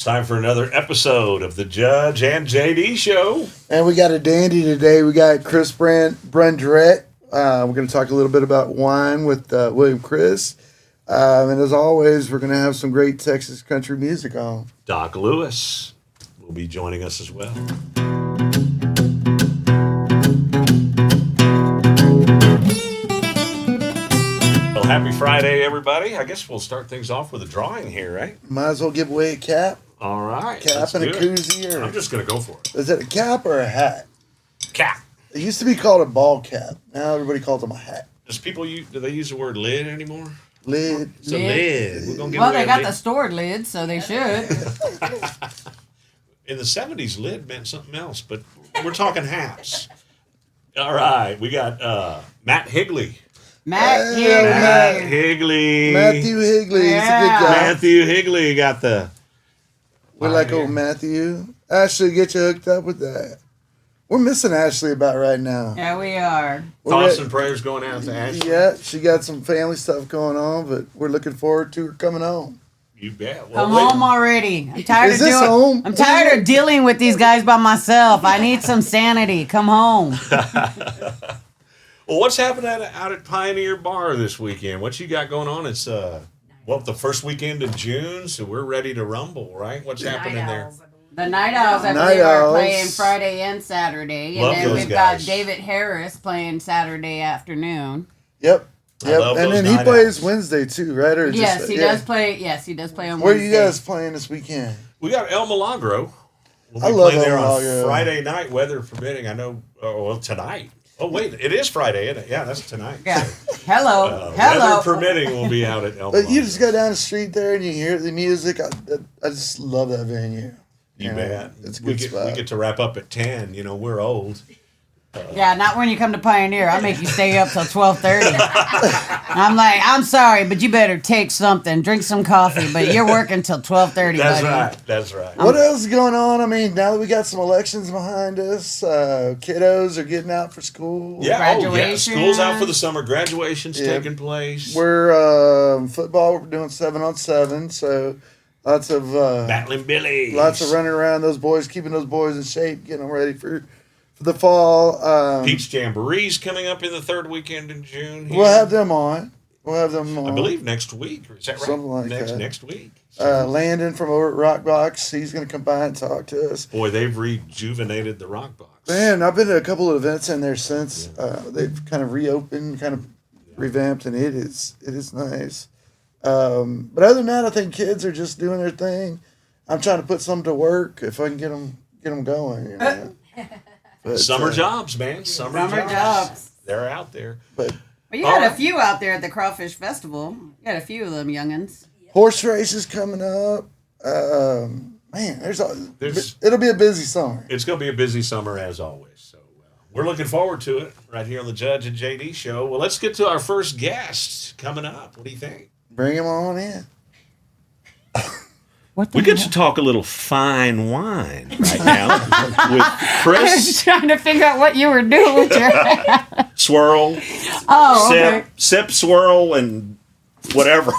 It's time for another episode of the Judge and JD Show. And we got a dandy today. We got Chris Brundrett. We're going to talk a little bit about wine with William Chris. And as always, we're going to have some great Texas country music on. Doc Lewis will be joining us as well. Well, happy Friday, everybody. I guess we'll start things off with a drawing here, right? Might as well give away a cap. All right. Cap and a koozie. I'm just going to go for it. Is it a cap or a hat? Cap. It used to be called a ball cap. Now everybody calls them a hat. Do they use the word lid anymore? Lid. It's a lid. We're gonna give Well, away they a got lid. the stored lids, so they should. In the 70s, lid meant something else, but we're talking hats. All right, we got Matt Higley. Matt Higley. Matthew Higley. He's a good guy. Matthew Higley got the... We like old Matthew. Ashley, get you hooked up with that. We're missing Ashley about right now. Yeah, we are. Thoughts and prayers going out to Ashley. Yeah, she got some family stuff going on, but we're looking forward to her coming home. You bet. Well, Come home already. I'm tired Is this of home? I'm tired of dealing with these guys by myself. I need some sanity. Come home. Well, what's happening out at Pioneer Bar this weekend? What you got going on? It's the first weekend of June, so we're ready to rumble, right? What's happening there? The Night Owls, I Night believe, are Owls. playing Friday and Saturday. And Love then those we've guys. got David Harris playing Saturday afternoon. Yep. I love And those then he Night plays Owls. Wednesday too, right? Or Yes, just, he does play. Yes, he does play on Where are Wednesday. you guys playing this weekend? We got El Milagro. We'll be I love playing there El on Milagro. Friday night, weather permitting. I know. Tonight. Oh wait, it is Friday, isn't it? Yeah, that's tonight. Yeah. So, Hello. weather permitting, we'll be out at El But Milagro. you just go down the street there and you hear the music. I just love that venue. You know, bet. It's a we good get, spot. We get to wrap up at 10. You know, we're old. Yeah, not when you come to Pioneer. I make you stay up till 12:30. I'm like, I'm sorry, but you better take something, drink some coffee. But you're working till 12:30. That's buddy. right. That's right. What else is going on? I mean, now that we got some elections behind us, kiddos are getting out for school. Yeah, Graduation. School's out for the summer. Graduation's Yeah. taking place. We're football. We're doing 7-on-7, so lots of Battling Billy. lots of running around. Those boys, keeping those boys in shape, getting them ready for the fall. Peach Jamboree's coming up in the third weekend in June. Here. We'll have them on. I believe next week. Is that right? Something like that. Next week. Landon from over at Rockbox, he's going to come by and talk to us. Boy, they've rejuvenated the Rock Box. Man, I've been to a couple of events in there since they've kind of reopened, kind of revamped, and it is nice. But other than that, I think kids are just doing their thing. I'm trying to put some to work if I can get them going. You know? But, Summer jobs, man. Summer jobs. They're out there. But Well, you had a few out there at the Crawfish Festival. You had a few of them youngins. horse races coming up. Man, it'll be a busy summer. It's going to be a busy summer as always. So we're looking forward to it right here on the Judge and JD Show. Well, let's get to our first guest coming up. What do you think? Bring him on in. We get to talk a little fine wine right now with I Chris was trying to figure out what you were doing with your Swirl, Oh, okay. Sip, Swirl, and whatever.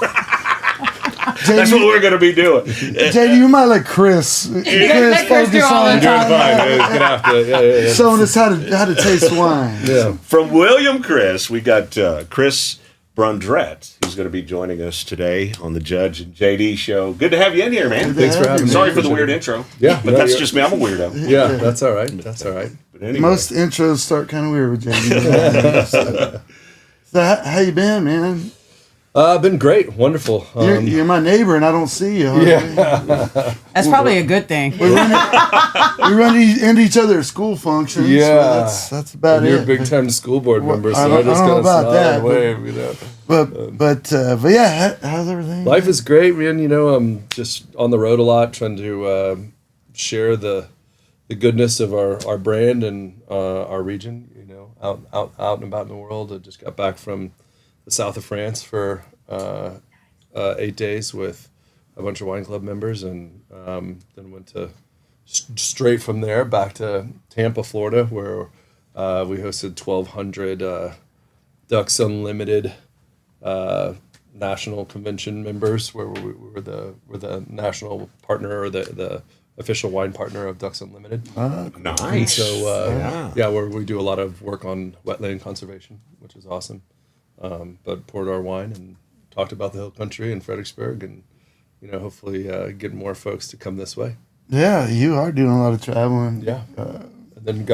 That's what we're going to be doing. JD, you might let Chris. Let Chris do all the time. Showing us how to taste wine. Yeah. From William Chris, we got Chris Brundrett, who's going to be joining us today on the Judge and JD Show. Good to have you in here, man. Thanks for having me. Sorry for the weird intro. Yeah, but no, that's you're- just me. I'm a weirdo. Yeah, that's all right. That's all right. But anyway. Most intros start kind of weird with JD. So how you been, man? Been great. Wonderful. You're my neighbor, and I don't see you. Hardly. Yeah. That's probably a good thing. We run into each other at school functions. Yeah. So that's about You're it. a big time school board member, so I I, don't just know gotta about smile that, and wave, you know. But yeah, how's everything? Life is great, man. You know, I'm just on the road a lot, trying to share the goodness of our brand and our region. You know, out and about in the world. I just got back from the south of France for 8 days with a bunch of wine club members, and then went to straight from there back to Tampa, Florida, where we hosted 1,200 Ducks Unlimited national convention members, where we're the national partner or the official wine partner of Ducks Unlimited. Nice. So where we do a lot of work on wetland conservation, which is awesome. But poured our wine and talked about the Hill Country and Fredericksburg, and hopefully get more folks to come this way. Yeah, you are doing a lot of traveling. Yeah, and then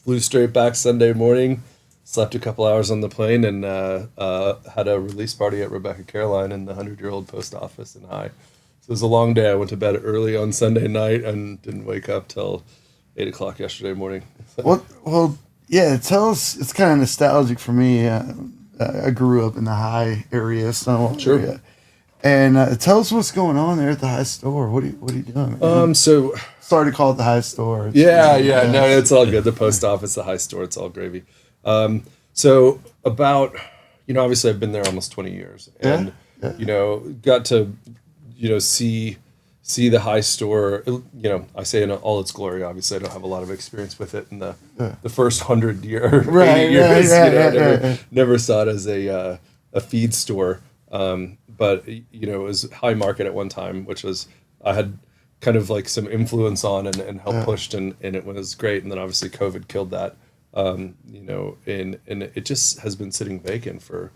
flew straight back Sunday morning. Slept a couple hours on the plane and had a release party at Rebecca Caroline in the 100-year-old post office in High. So it was a long day. I went to bed early on Sunday night and didn't wake up till 8 o'clock yesterday morning. Well, yeah. Tell us. It's kind of nostalgic for me. I grew up in the High area, Stonewall area, and tell us what's going on there at the High store. What are you doing? Man? So sorry to call it the High store. No, it's all good. The post office, the High store, it's all gravy. So about, obviously I've been there almost 20 years and, got to, see the High store, I say in all its glory. Obviously I don't have a lot of experience with it in the first 100 years, never saw it as a feed store. But it was High Market at one time, which was, I had kind of like some influence on and helped pushed and it was great. And then obviously COVID killed that. And it just has been sitting vacant for,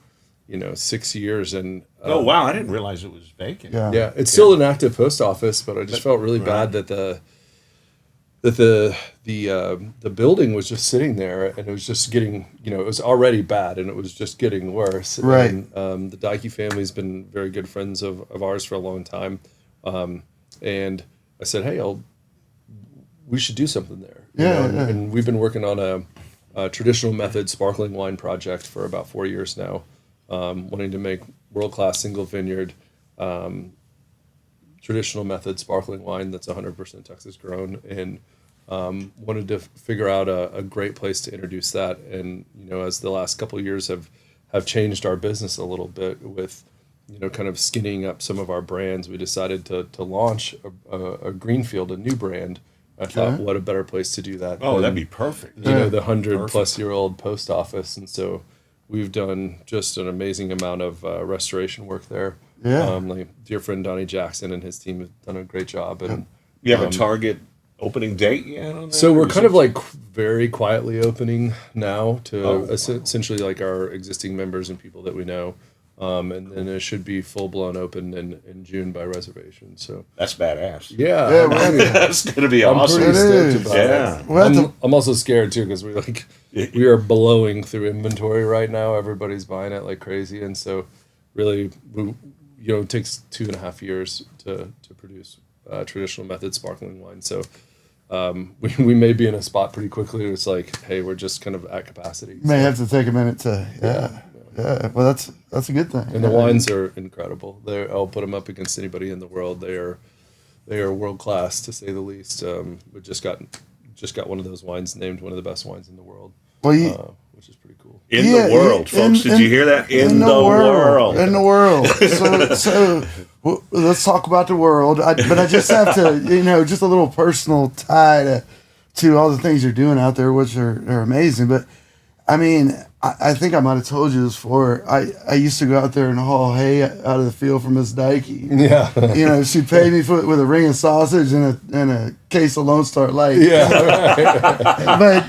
6 years. And oh wow, I didn't realize it was vacant. Yeah, it's still an active post office, but I just felt really bad that the building was just sitting there, and it was just getting, it was already bad, and it was just getting worse. Right. And, the Dykey family's been very good friends of ours for a long time, and I said, hey, we should do something there. And we've been working on a traditional method sparkling wine project for about 4 years now, wanting to make world-class single vineyard traditional method sparkling wine that's 100% Texas grown, and wanted to figure out a great place to introduce that. And as the last couple of years have changed our business a little bit with kind of skinning up some of our brands, we decided to launch a greenfield, a new brand. I thought, what a better place to do that. Oh, that'd be perfect. The 100-plus-year-old post office. And so we've done just an amazing amount of restoration work there. Yeah. Like dear friend Donnie Jackson and his team have done a great job. And you have a target opening date yet on that? So we're kind of like very quietly opening now to essentially like our existing members and people that we know. And then it should be full blown open in June by reservation. So that's badass. Yeah, that's gonna be I'm awesome. pretty stoked about Yeah. it. Well, I'm also scared too because we are blowing through inventory right now. Everybody's buying it like crazy, and so really, it takes 2.5 years to produce traditional method sparkling wine. So we may be in a spot pretty quickly. It's like, hey, we're just kind of at capacity. May have to take a minute to Yeah, well, that's a good thing. And the wines are incredible. I'll put them up against anybody in the world. They are world class, to say the least. We just got one of those wines named one of the best wines in the world. Well, which is pretty cool. In the world, folks. Did you hear that? In the world. In the world. So let's talk about the world. But I just have to, just a little personal tie to all the things you're doing out there, which are amazing. But I mean, I think I might have told you this before. I used to go out there and haul hay out of the field for Miss Dykey. Yeah. She'd pay me with a ring of sausage and a case of Lone Star Light. Yeah. But,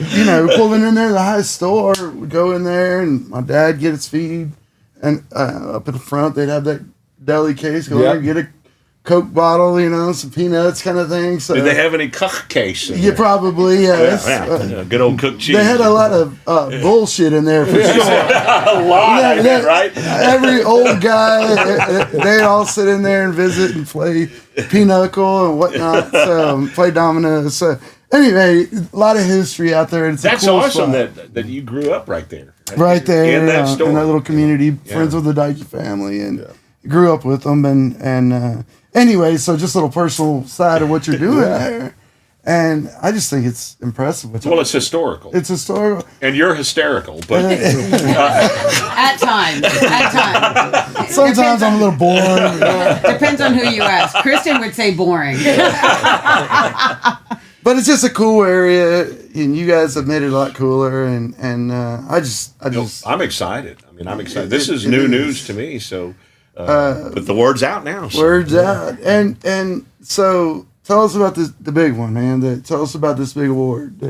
pulling in there to the High store, we'd go in there and my dad get his feed. And up at the front, they'd have that deli case. Go there, get a Coke bottle, some peanuts kind of thing. So did they have any cook case? Yeah, probably, yes. Yeah. Good old cooked cheese. They had a lot of bullshit in there for sure. A lot, right? Every old guy, they all sit in there and visit and play pinochle and whatnot, play dominoes. So anyway, a lot of history out there. And that's cool awesome spot. that you grew up right there. Right there in that store. In that little community, friends with the Dykey family, and grew up with them. And anyway, so just a little personal side of what you're doing there. And I just think it's impressive. It's historical. It's historical. And you're hysterical, but at times. Sometimes I'm a little boring. Depends on who you ask. Kristen would say boring. But it's just a cool area, and you guys have made it a lot cooler. And I'm excited. I mean, I'm excited. This is new news to me. So, But the word's out now. So. Word's out. And so tell us about the big one, man. Tell us about this big award.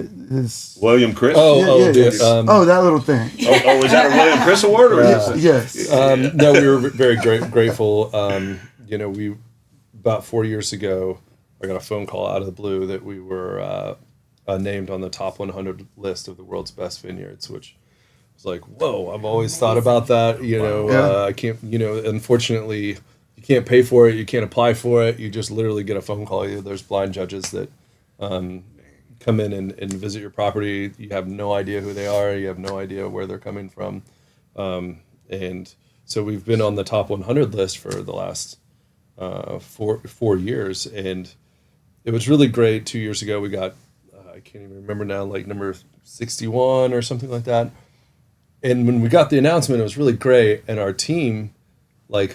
William Chris? That little thing. Is that a William Chris award? Or yes. No, we were very grateful. We about 4 years ago, I got a phone call out of the blue that we were named on the top 100 list of the world's best vineyards, which was like, whoa, I've always thought about that. I can't, unfortunately, you can't pay for it. You can't apply for it. You just literally get a phone call. There's blind judges that come in and visit your property. You have no idea who they are. You have no idea where they're coming from. And so we've been on the top 100 list for the last 4 years. And it was really great. 2 years ago, we got, I can't even remember now, like number 61 or something like that. And when we got the announcement, it was really great. And our team, I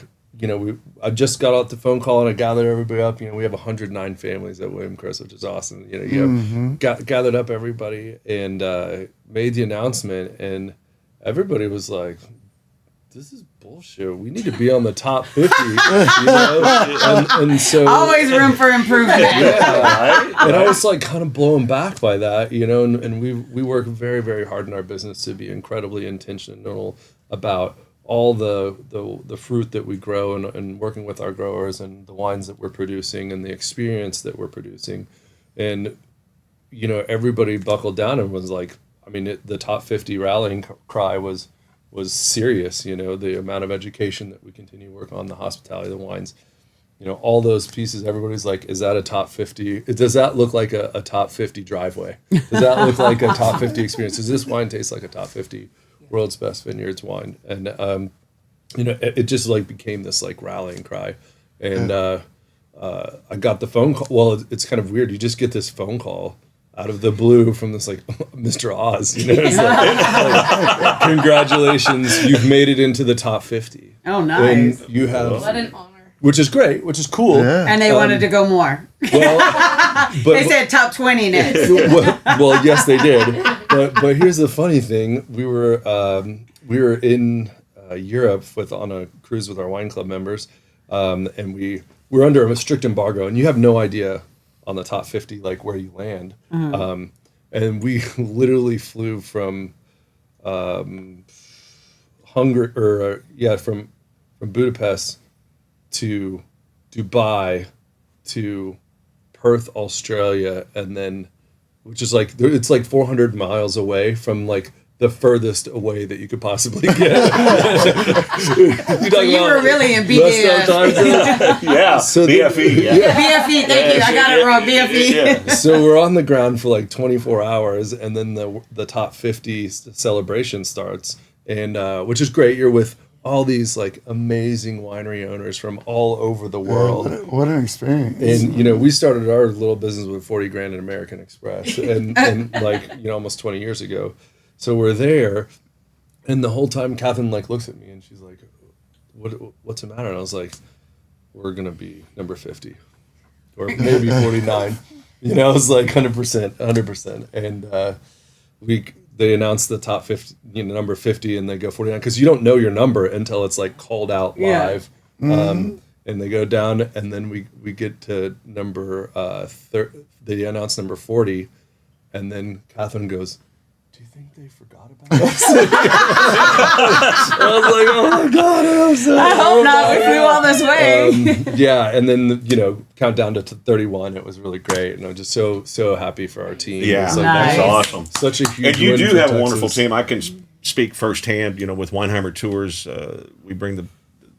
just got off the phone call and I gathered everybody up. We have 109 families at William Chris, which is awesome. Gathered up everybody and made the announcement, and everybody was like, "This is bullshit. We need to be on the top 50." And so always room for improvement. And I was like kind of blown back by that, and we work very, very hard in our business to be incredibly intentional about all the fruit that we grow and working with our growers and the wines that we're producing and the experience that we're producing. And, everybody buckled down and was like, the top 50 rallying cry was serious, the amount of education that we continue to work on, the hospitality, the wines, all those pieces. Everybody's like, is that a top 50? Does that look like a top 50 driveway? Does that look like a top 50 experience? Does this wine taste like a top 50 world's best vineyards wine? And it just became this rallying cry. And I got the phone call. Well, it's kind of weird. You just get this phone call out of the blue from this Mr. Oz. It's like, congratulations, you've made it into the top 50. Oh, nice! And you have What an honor. Which is great, which is cool. Yeah. And they wanted to go more. Well, They said top 20 next. well, yes, they did. But here's the funny thing: we were in Europe on a cruise with our wine club members, and we were under a strict embargo, and you have no idea on the top 50 where you land. Mm-hmm. And we literally flew from from Budapest to Dubai to Perth, Australia, and then, which is it's 400 miles away from the furthest away that you could possibly get. So you were really in BDF. Yeah, So BFE. BFE, thank you. I got it wrong, BFE. Yeah. So we're on the ground for 24 hours, and then the top 50 celebration starts, and which is great. You're with all these amazing winery owners from all over the world. What an experience. And we started our little business with 40 grand in American Express and almost 20 years ago. So we're there, and the whole time Catherine looks at me and she's like, what's the matter? And I was like, we're gonna be number 50 or maybe 49. I was 100%. And they announced the top 50, number 50, and they go 49 because you don't know your number until it's called out live. Yeah. And they go down, and then we get to number they announce number 40, and then Catherine goes, "Do you think they forgot about us?" I was like, "Oh my God, I'm sorry. I hope not. We flew all this way." Yeah, and then countdown to 31. It was really great, and I'm just so happy for our team. Yeah, It's Nice. that's awesome. Such a huge. And you win do for have a Texas. wonderful team. I can speak firsthand. With Weinheimer Tours, we bring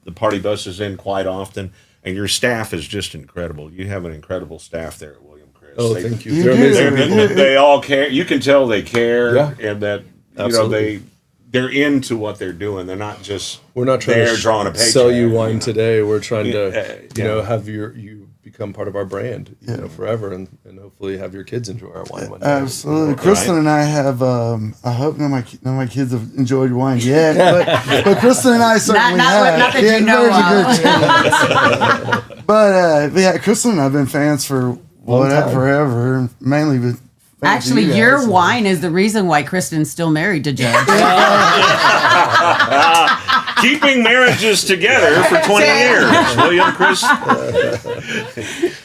the party buses in quite often, and your staff is just incredible. You have an incredible staff there at William Chris. Oh, thank you. You They're do. amazing. They all care. You can tell they care, Yeah. and that Absolutely. they're into what they're doing. They're not just We're not trying there to drawing a paycheck. sell you wine today. We're trying to, Yeah. have you become part of our brand, forever, and hopefully have your kids enjoy our wine one day. Absolutely. Kristen and I have, I hope none of my kids have enjoyed wine yet, but Kristen and I certainly have. Not that you know there's a of. good chance. But yeah, Kristen and I have been fans for time. forever, mainly with fans of Actually, you guys, your so. wine is the reason why Kristen's still married to Judge. Keeping marriages together for 20 years. William Chris.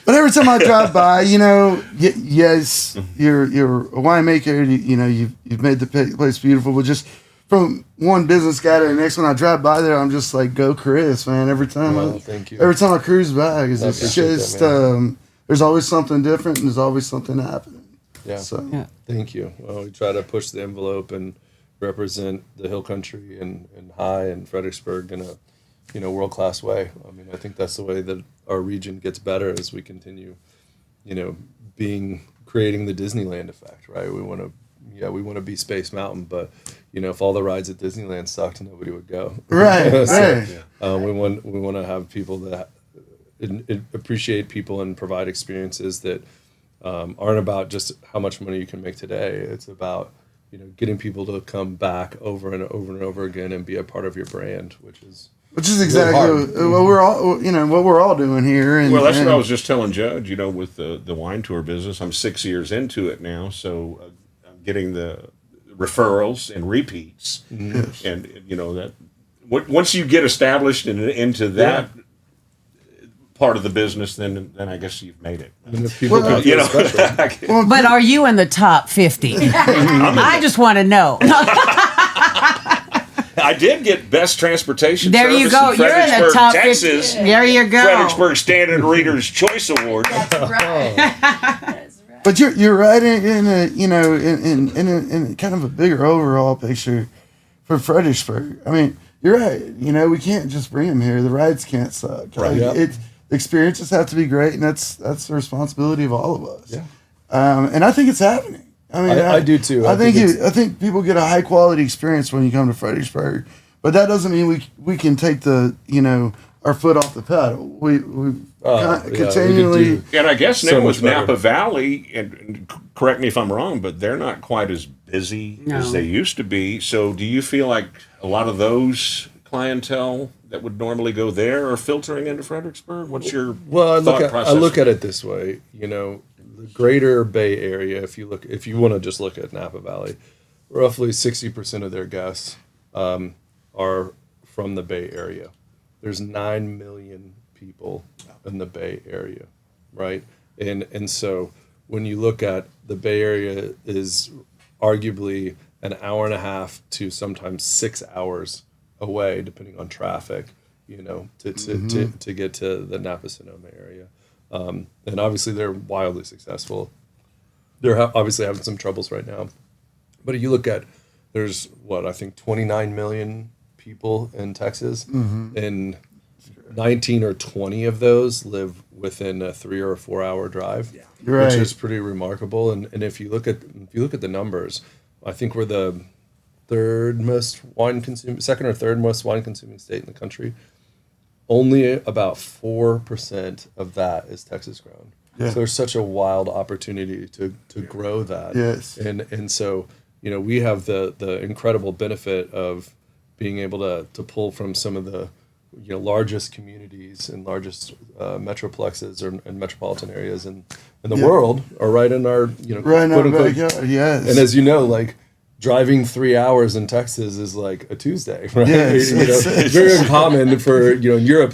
But every time I drive by, yes, you're a winemaker. You've made the place beautiful. But just from one business guy to the next one, I drive by there, I'm just like, go Chris, man. Every time thank you. Every time I cruise by, it's appreciate just that, there's always something different, and there's always something happening. Yeah. So Thank you. Well, we try to push the envelope and represent the Hill Country and High and Fredericksburg in a world-class way. I mean, I think that's the way that our region gets better as we continue, creating the Disneyland effect, right? We want to be Space Mountain, but if all the rides at Disneyland sucked, nobody would go. Right. So, right. we want to have people that appreciate people and provide experiences that aren't about just how much money you can make today. It's about getting people to come back over and over and over again and be a part of your brand, which is exactly what we're all doing here. And, Well, that's what I was just telling Judge. With the wine tour business, I'm 6 years into it now, so I'm getting the referrals and repeats, Yes. and that once you get established and into that part of the business, then I guess you've made it. And if people can feel special. But are you in the top 50? I just want to know. I did get best transportation There service you go. in You're in the Fredericksburg, top Texas. 50. There you go. Fredericksburg Standard Readers Choice Award. That's right. That's right. But you're right in a kind of a bigger overall picture for Fredericksburg. I mean, you're right. We can't just bring them here. The rides can't suck. Right. Like, Yep. the experiences have to be great, and that's the responsibility of all of us. Yeah. And I think it's happening. I mean, I do too. I think people get a high quality experience when you come to Fredericksburg, but that doesn't mean we can take our foot off the pedal. We continually. And I guess So now much with better. Napa Valley, and correct me if I'm wrong, but they're not quite as busy as No. they used to be. So do you feel like a lot of those clientele that would normally go there are filtering into Fredericksburg? What's your Well, thought I process? look at it this way. The greater Bay Area, if you want to just look at Napa Valley, roughly 60% of their guests are from the Bay Area. There's 9 million people in the Bay Area, right? And so when you look at the Bay Area is arguably an hour and a half to sometimes 6 hours away, depending on traffic, to get to the Napa Sonoma area. And obviously they're wildly successful. They're obviously having some troubles right now. But you look at, there's I think 29 million people in Texas, and 19 or 20 of those live within a 3 or 4 hour drive, Right. which is pretty remarkable. And if you look at the numbers, I think we're the second or third most wine consuming state in the country. Only about 4% of that is Texas grown. Yeah. So there's such a wild opportunity to grow that. Yes. And so, we have the incredible benefit of being able to pull from some of the largest communities and largest metroplexes and metropolitan areas in the world are right in our Right in our quote unquote. backyard, yes. And as you know, like driving 3 hours in Texas is like a Tuesday, right? Yes, It's very uncommon for in Europe.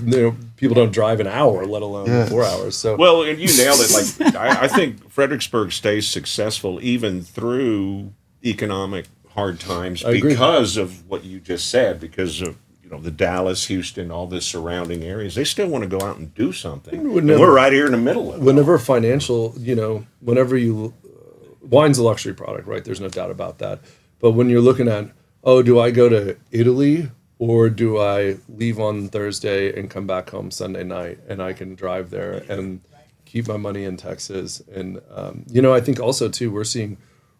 People don't drive an hour, let alone Yes. 4 hours. So Well, and you nailed it. Like I think Fredericksburg stays successful even through economic hard times I agree. because of what you just said, because of the Dallas, Houston, all the surrounding areas. They still want to go out and do something. And we're right here in the middle of it. whenever financial, whenever wine's a luxury product, right? There's no doubt about that. But when you're looking at, do I go to Italy or do I leave on Thursday and come back home Sunday night and I can drive there and keep my money in Texas? And, I think also too, we're seeing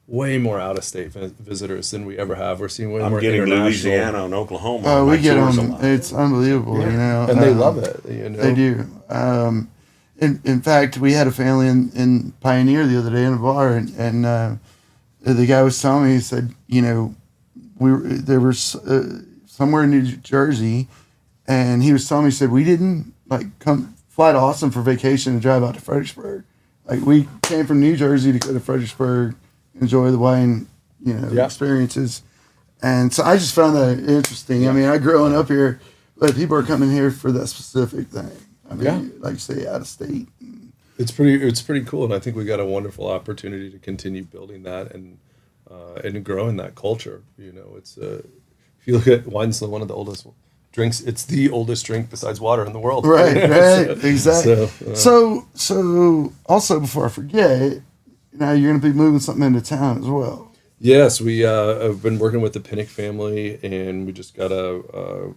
way more out-of-state visitors than we ever have. We're seeing way I'm more getting international. Louisiana and Oklahoma. Oh, on we my get tours a them. lot. It's unbelievable, And they love it. They do. In fact, we had a family in Pioneer the other day in a bar, and the guy was telling me, he said, there was somewhere in New Jersey, and he was telling me, he said, we didn't come fly to Austin for vacation and drive out to Fredericksburg. Like, we came from New Jersey to go to Fredericksburg, enjoy the wine, experiences. And so I just found that interesting. I mean, I growing up here, but people are coming here for that specific thing. I mean, like you say, out of state. It's pretty cool, and I think we got a wonderful opportunity to continue building that and growing that culture. You know, it's if you look at wine's one of the oldest drinks. It's the oldest drink besides water in the world. Right, exactly. So also before I forget, now you're going to be moving something into town as well. Yes, we have been working with the Pinnock family, and we just got a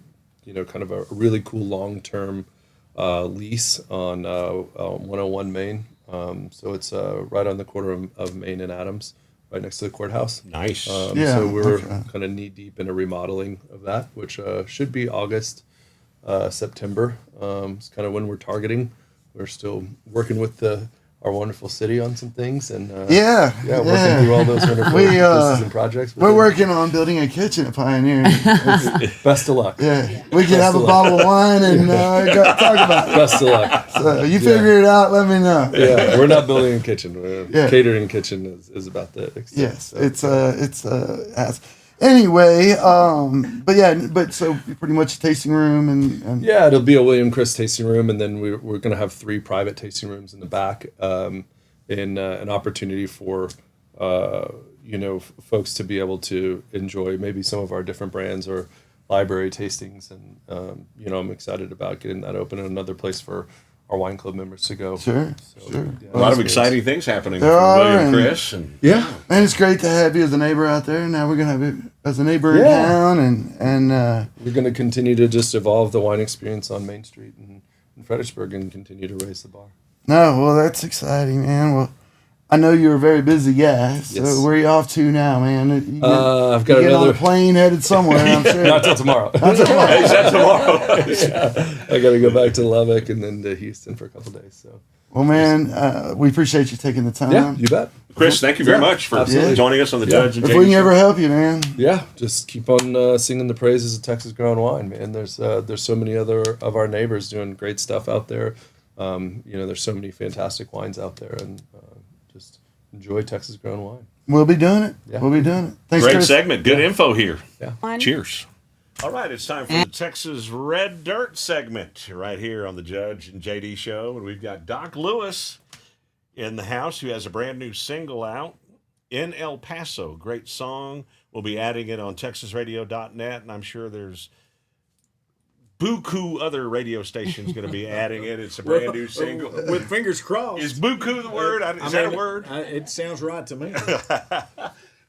kind of a really cool long-term lease on 101 Main. So it's right on the corner of Main and Adams, right next to the courthouse. Nice. So we're kind of knee deep in a remodeling of that, which should be August, September. It's kind of when we're targeting. We're still working with our wonderful city on some things, and working through all those wonderful businesses and projects. We're working on building a kitchen at Pioneer. Best of luck. Yeah, we can have a bottle of wine and talk about it. Best of luck. So you figure it out. Let me know. Yeah, we're not building a kitchen. Catering kitchen is about the extent. Yes, so. Anyway, but so pretty much a tasting room and yeah, it'll be a William Chris tasting room, and then we're going to have 3 private tasting rooms in the back, in an opportunity for folks to be able to enjoy maybe some of our different brands or library tastings, and I'm excited about getting that open and another place for our wine club members to go. Sure. A lot of exciting things happening There for are, William and- Chris. And and it's great to have you as a neighbor out there. Now we're gonna have you as a neighbor in town, and we're going to continue to just evolve the wine experience on Main Street in Fredericksburg and continue to raise the bar. no, well that's exciting, man. Well, I know you're a very busy guy, so Yes. where are you off to now, man? I've got you get on another. a plane headed somewhere, I'm sure. Not till tomorrow. is that tomorrow? I got to go back to Lubbock and then to Houston for a couple days. So Well, man, we appreciate you taking the time. yeah, you bet. Chris, thank you very much for absolutely. joining us on the Judge and If we JD can ever show. help you, man. Yeah, just keep on singing the praises of Texas grown wine, man. There's so many other of our neighbors doing great stuff out there. There's so many fantastic wines out there, and just enjoy Texas grown wine. We'll be doing it. Yeah. We'll be doing it. Thanks, Great Chris. segment. Good info here. Yeah. Cheers. All right, it's time for the Texas Red Dirt segment right here on the Judge and JD show. And we've got Doc Lewis in the house, who has a brand new single out, In El Paso. Great song. We'll be adding it on texasradio.net, and I'm sure there's buku other radio stations going to be adding it. It's a brand new single. With fingers crossed. Is buku the word? Is that a word? It sounds right to me.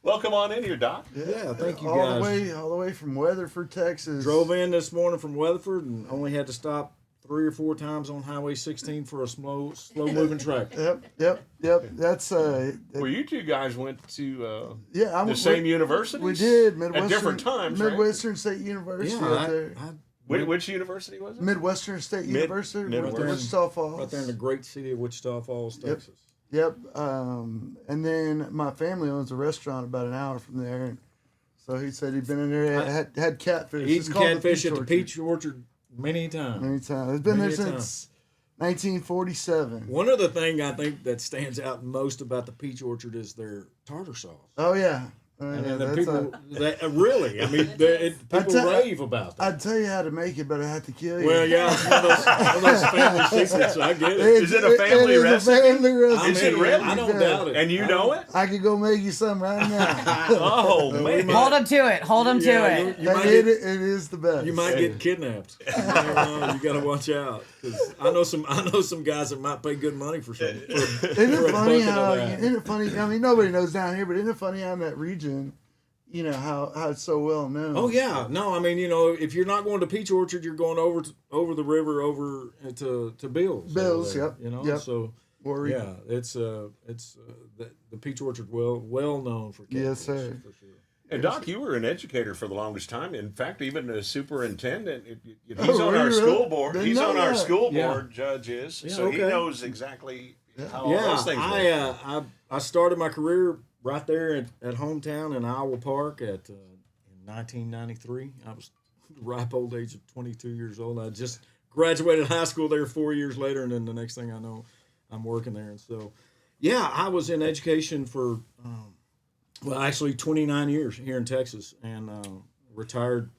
Well, come on in here, Doc. Yeah, thank you all guys. the way from Weatherford, Texas. Drove in this morning from Weatherford and only had to stop 3 or 4 times on Highway 16 for a slow moving tractor. Yep. That's Well, you two guys went to yeah. the same universities? We did At different times, right? Midwestern State University Yeah, out there. Which university was it? Midwestern State University, Midwestern. Wichita Falls. Right there in the great city of Wichita Falls, Texas. Yep. And then my family owns a restaurant about an hour from there. And so he said he'd been in there, had catfish. It's Eating called catfish at the Orchard. Peach Orchard many times. Many times. It's been Many there times. since 1947. One other thing I think that stands out most about the Peach Orchard is their tartar sauce. Oh, yeah. And Yeah, the that's people, really, I mean, people rave about that. I'd tell you how to make it, but I have to kill you. Well, yeah, it's one of those family secrets. I get it. Is it a family it is recipe? A family recipe. Is it really? I don't doubt it. And you know it? I could go make you some right now. Oh, man. Hold him to it. Hold him to it. You might it get, is the best. you might get kidnapped. You got to watch out because I know some guys that might pay good money for something. Isn't for it a funny bucket of how? that. Isn't it funny? I mean, nobody knows down here, but isn't it funny how in that region, you know how it's so well known. Oh yeah, no, I mean if you're not going to Peach Orchard, you're going over the river over to Bill's. Bill's, over there, yep, You know, yep. so Worry. yeah, it's the Peach Orchard well known for catfish, Yes, sir. for sure. And Doc, you were an educator for the longest time. In fact, even a superintendent. He's Oh, on our really? school board. Didn't He's know on our that. school Yeah. board. Judge is, Yeah, so he okay. knows exactly how all those things work. Yeah, I started my career right there at hometown in Iowa Park in 1993. I was the ripe old age of 22 years old. I just graduated high school there 4 years later, and then the next thing I know, I'm working there. And so, yeah, I was in education for Well, actually, 29 years here in Texas, and retired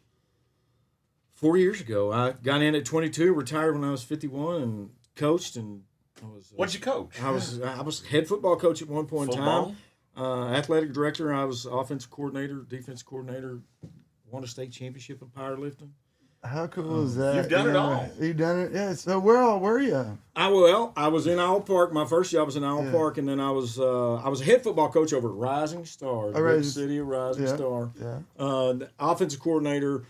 4 years ago. I got in at 22, retired when I was 51, and coached. And I was. What'd you coach? I was head football coach at one point in time. Athletic director. I was offensive coordinator, defense coordinator. Won a state championship in powerlifting. How cool is that? You've done it all. You've done it, yeah. So where all were you? I was in Owl Park. My first job was in Owl Park, and then I was a head football coach over at Rising Star, the big city of Rising Star. Yeah. Offensive coordinator,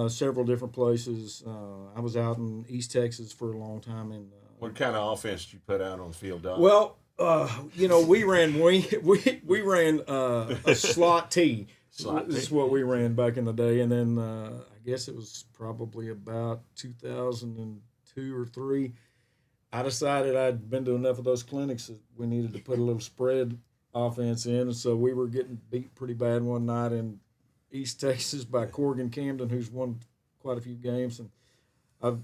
several different places. I was out in East Texas for a long time. And What kind of offense did you put out on the field, Doc? well, we ran we ran a slot T. This is what we ran back in the day, and then I guess it was probably about 2002 or 3. I decided I'd been to enough of those clinics that we needed to put a little spread offense in, and so we were getting beat pretty bad one night in East Texas by Corrigan Camden, who's won quite a few games, and I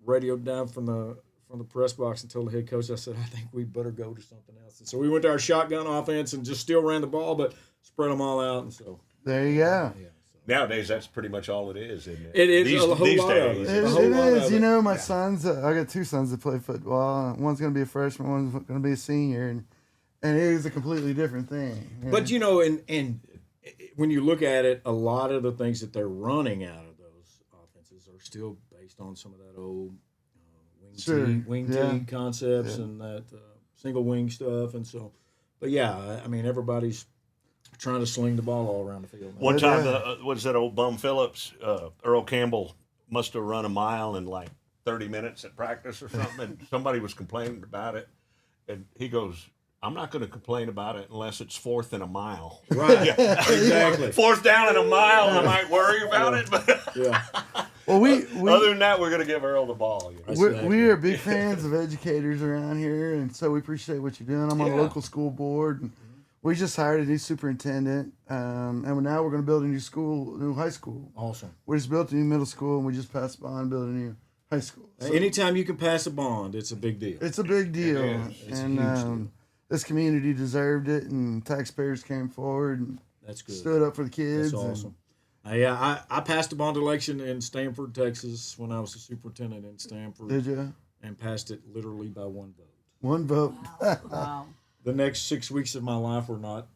radioed down from the press box and told the head coach, I said, I think we better go to something else. And so we went to our shotgun offense and just still ran the ball, but spread them all out, and so. There you go. Yeah. Nowadays, that's pretty much all it is, isn't it? It is these, a whole these lot of days. it. It A whole lot is. of You it. know, my sons, I got 2 sons that play football. One's going to be a freshman, one's going to be a senior, and it is a completely different thing. But, and when you look at it, a lot of the things that they're running out of those offenses are still based on some of that old wing T concepts and that single wing stuff. And so, but yeah, I mean, everybody's trying to sling the ball all around the field. One time, what is that old bum Phillips? Earl Campbell must have run a mile in like 30 minutes at practice or something, and somebody was complaining about it. And he goes, I'm not going to complain about it unless it's 4th and a mile. Right, exactly. 4th down and a mile, I might worry about it. But Yeah. Well, we other than that, we're going to give Earl the ball. You know? we are big fans of educators around here, and so we appreciate what you're doing. I'm on the local school board, and we just hired a new superintendent, and now we're going to build a new high school. Awesome. We just built a new middle school, and we just passed a bond building a new high school. So Anytime you can pass a bond, it's a big deal. it's a big deal, It's a and huge deal. this community deserved it, and taxpayers came forward and That's good. stood up for the kids. That's awesome. I passed a bond election in Stamford, Texas, when I was the superintendent in Stamford. Did you? And passed it literally by 1 vote. 1 vote. Wow. The next 6 weeks of my life were not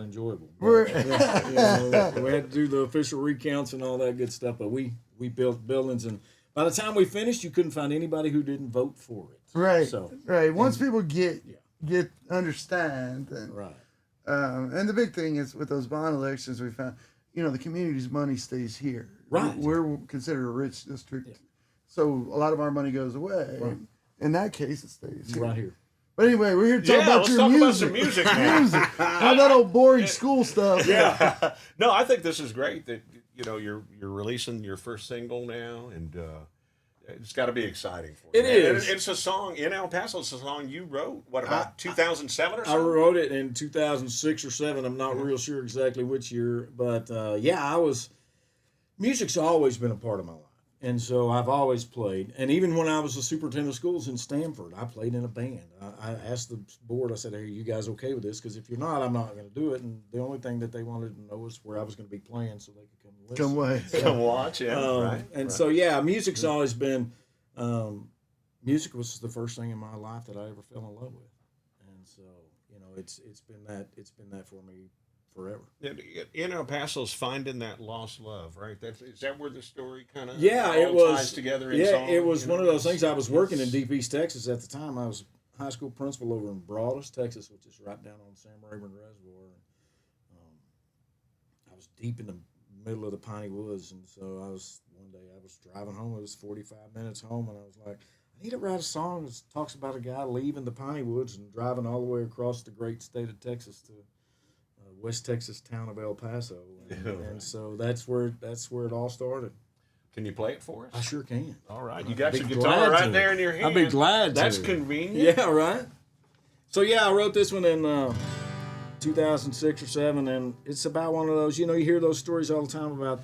enjoyable. We're- We had to do the official recounts and all that good stuff, but we built buildings, and by the time we finished, you couldn't find anybody who didn't vote for it. Right. So Right. Once people get understand, then, right. and the big thing is with those bond elections, we found, the community's money stays here. Right. We're considered a rich district, so a lot of our money goes away. Right. In that case, it stays here. Right here. But anyway, we're here to talk about let's your talk music. about some music, man. Music. Not that old boring school stuff. Yeah. No, I think this is great that you're releasing your first single now, and it's got to be exciting for you. It is. And it's a song in El Paso. It's a song you wrote. What about 2007 or I something? wrote it in 2006 or 7. I'm not real sure exactly which year, but music's always been a part of my life. And so I've always played. And even when I was a superintendent of schools in Stamford, I played in a band. I asked the board, I said, hey, are you guys okay with this? Because if you're not, I'm not going to do it. And the only thing that they wanted to know was where I was going to be playing so they could come listen. Come away. Come watch, yeah. Right. And right. so, music's always been, music was the first thing in my life that I ever fell in love with. And so, it's been that for me forever. In El Paso's finding that lost love, right? Is that where the story kind of ties together in Yeah, song, it was one of those things. I was working in Deep East Texas at the time. I was high school principal over in Broadus, Texas, which is right down on Sam Rayburn Reservoir. And, I was deep in the middle of the piney woods, and so one day I was driving home. It was 45 minutes home, and I was like, I need to write a song that talks about a guy leaving the piney woods and driving all the way across the great state of Texas to West Texas town of El Paso, and so that's where it all started. Can you play it for us? I sure can. All right, you got I'd your be guitar glad right to. there in your hand. I'd be glad to. That's convenient. Yeah, right. So I wrote this one in 2006 or 7, and it's about one of those. You hear those stories all the time about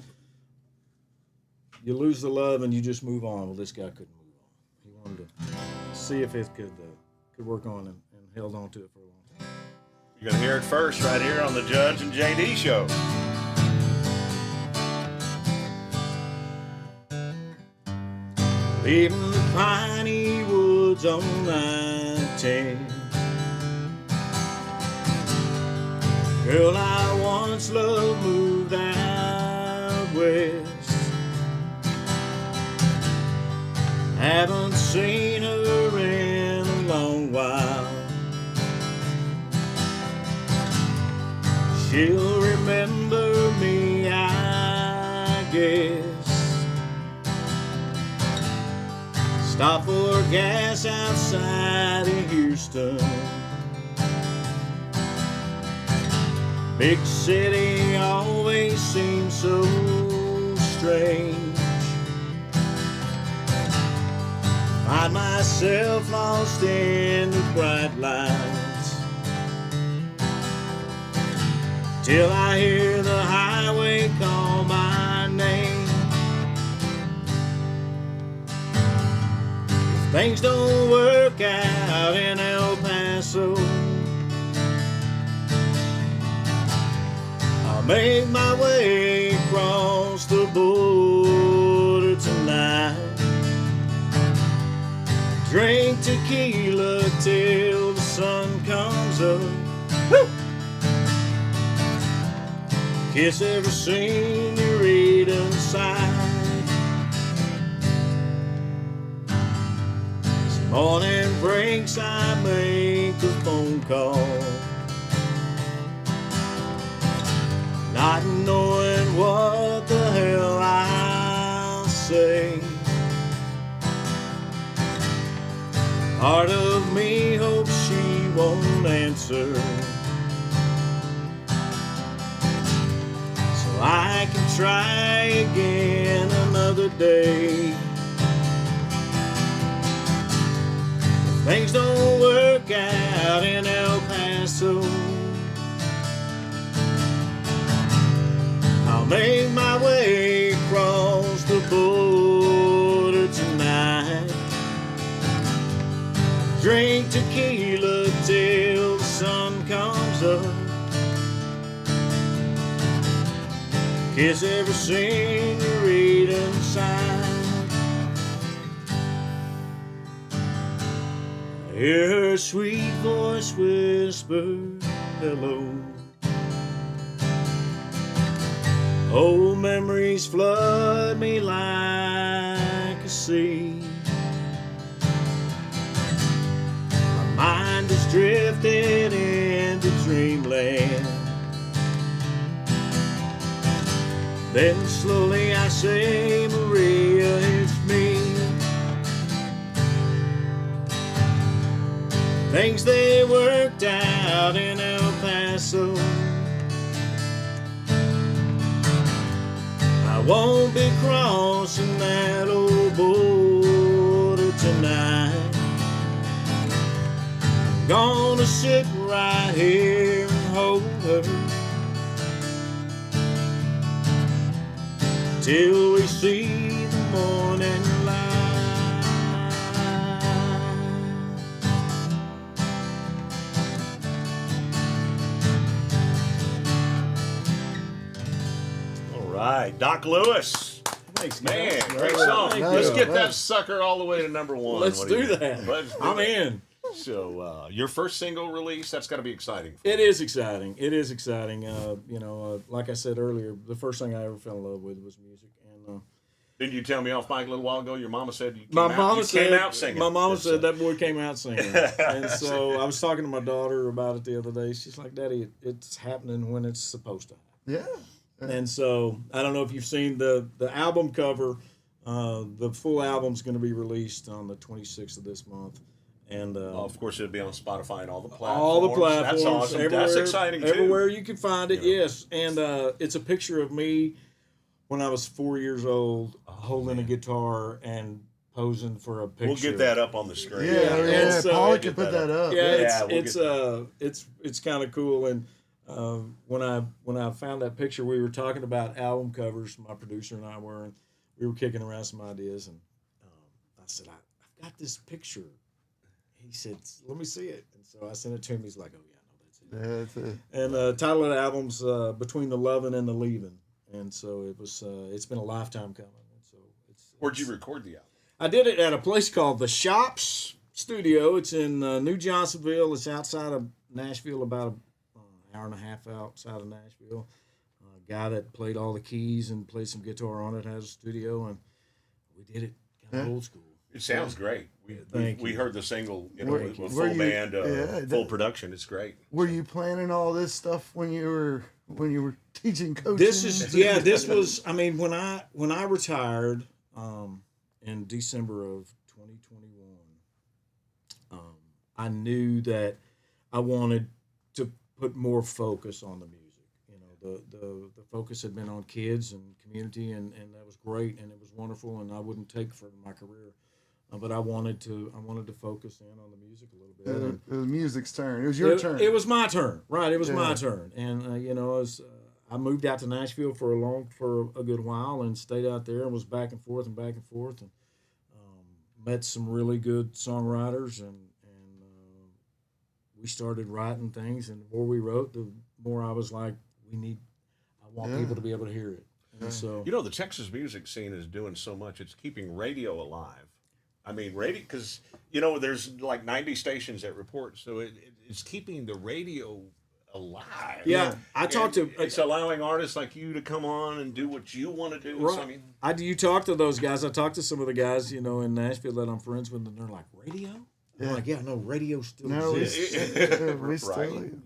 you lose the love and you just move on. Well, this guy couldn't move on. He wanted to see if it could work on and held on to it for a long time. You're going to hear it first right here on the Judge and JD Show. Leaving the piney woods on 910. Girl I once loved moved out west. Haven't seen her in a long while. She'll remember me, I guess. Stop for gas outside of Houston. Big city always seems so strange. Find myself lost in the bright lights, till I hear the highway call my name. If things don't work out in El Paso, I'll make my way across the border tonight. Drink tequila till the sun comes up. Woo! Kiss every senorita in sight. As morning breaks, I make a phone call, not knowing what the hell I'll say. Part of me hopes she won't answer, so I can try again another day. If things don't work out in El Paso, I'll make my way across the border tonight. Drink tequila till the sun comes up. Kiss every senorita in sight. I hear her sweet voice whisper hello. Old memories flood me like a sea. My mind is drifted into dreamland. Then slowly I say, Maria, it's me. Things they worked out in El Paso. I won't be crossing that old border tonight. I'm gonna sit right here and hold her till we see the morning light. All right, Doc Lewis. Thanks, Man, guys. great song. Thank Let's you. get that sucker all the way to number one. Let's What do you think? that. Let's do I'm that. in. So, your first single release, that's got to be exciting. It is exciting. It is exciting. Like I said earlier, the first thing I ever fell in love with was music. And Didn't you tell me off mic a little while ago? Your mama said you came my out, mama you said, came out singing. My mama It's, said that boy came out singing. And so I was talking to my daughter about it the other day. She's like, Daddy, it's happening when it's supposed to happen. Yeah. And so I don't know if you've seen the album cover. The full album's going to be released on the 26th of this month. And of course, it'll be on Spotify and all the platforms. all the platforms. That's awesome. Everywhere, That's exciting, too. Everywhere you can find it, Yeah. yes. And it's a picture of me when I was 4 years old, holding a guitar and posing for a picture. We'll get that up on the screen. Yeah, And so- Paula can put that up. Yeah, we'll it's kind of cool. And when I found that picture, we were talking about album covers. My producer and I were, and we were kicking around some ideas. And I said, I've got this picture. He said, let me see it. And so I sent it to him. He's like, oh yeah, no, that's it. That's it. And the title of the album's Between the Lovin' and the Leavin'. And so it was. It's been a lifetime coming. And so Where'd you record the album? I did it at a place called the Shops Studio. It's in New Johnsonville. It's outside of Nashville, about an hour and a half outside of Nashville. A guy that played all the keys and played some guitar on it has a studio, and we did it kind of old school. It sounds great. We heard the single, with full band, full production. It's great. Were you planning all this stuff when you were teaching coaching? This was. I mean, when I retired in December of 2021, I knew that I wanted to put more focus on the music. The focus had been on kids and community, and that was great, and it was wonderful, and I wouldn't take from my career. But I wanted to focus in on the music a little bit. It was music's turn. It was your turn. It was my turn, right? It was my turn, and I moved out to Nashville for a good while and stayed out there and was back and forth, and met some really good songwriters, and we started writing things. And the more we wrote, the more I was like, I want people to be able to hear it. And so the Texas music scene is doing so much. It's keeping radio alive. I mean, radio, because, there's like 90 stations that report, so it's keeping the radio alive. Yeah, It's allowing artists like you to come on and do what you want to do. Right. So, you talk to those guys. I talked to some of the guys, in Nashville that I'm friends with, and they're like, radio? Yeah. I'm like, yeah, no, radio still exists.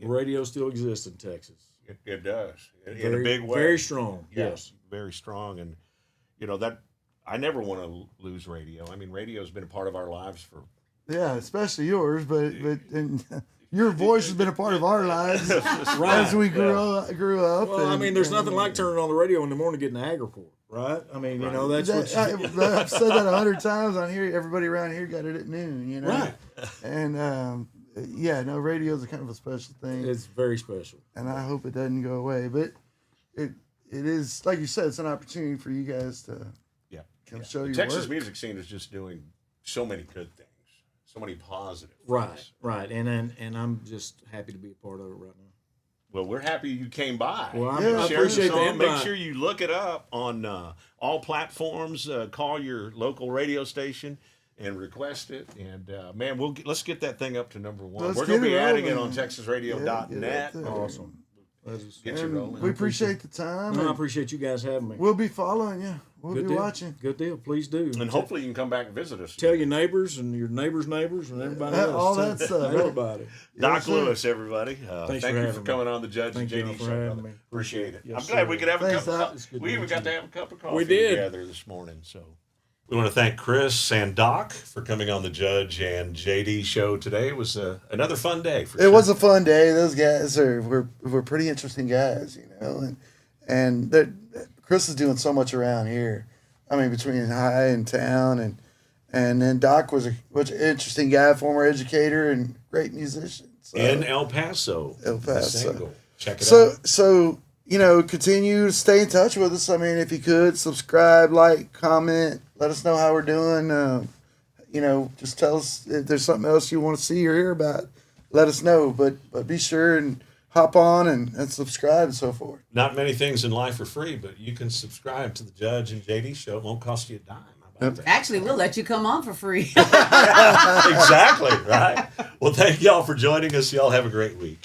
Radio still exists in Texas. It does. In a big way. Very strong, Yeah, yes. Very strong. And, that I never want to lose radio. I mean, radio's been a part of our lives for... Yeah, especially yours, but and your voice has been a part of our lives as we grew up. Well, I mean, there's nothing like turning on the radio in the morning getting the AgriPort, right? I mean, that's what I've said that 100 times on here. Everybody around here got it at noon, Right. And radio's a kind of a special thing. It's very special. And I hope it doesn't go away. But it is, like you said, it's an opportunity for you guys to show your Texas work. music scene is just doing so many good things, so many positive things. Right. And I'm just happy to be a part of it right now. Well, we're happy you came by. Well, I Share appreciate the song. the invite. Make sure you look it up on all platforms. Call your local radio station and request it. And let's get that thing up to number one. Let's We're going to get be it adding it rolling. on TexasRadio.net. Awesome. Get you rolling. We appreciate the time. I appreciate you guys having me. We'll be following you. We'll Good be deal. watching. Good deal. Please do. And hopefully you can come back and visit us. Tell your neighbors and your neighbors' neighbors and everybody else. All that stuff. Everybody. Doc Yes, sir. Lewis, everybody. Thanks thank for you having for me. coming on the Judge Thank and you all JD for show. having brother. me. Appreciate it. Yes, I'm glad sir. we could have a Thanks, cup Doc. of We even got to have a cup of coffee did. together this morning. So we want to thank Chris and Doc for coming on the Judge and JD show today. It was another fun day. For It was a fun day. Those guys were pretty interesting guys, and Chris is doing so much around here. I mean, between high and town, and then Doc was an interesting guy, former educator and great musician. So, in El Paso. The single. Check it out. So continue to stay in touch with us. I mean, if you could subscribe, like, comment, let us know how we're doing. Just tell us if there's something else you want to see or hear about. Let us know. But be sure and hop on and subscribe and so forth. Not many things in life are free, but you can subscribe to the Judge and JD show. It won't cost you a dime. How about that? Actually, we'll let you come on for free. Exactly, right? Well, thank y'all for joining us. Y'all have a great week.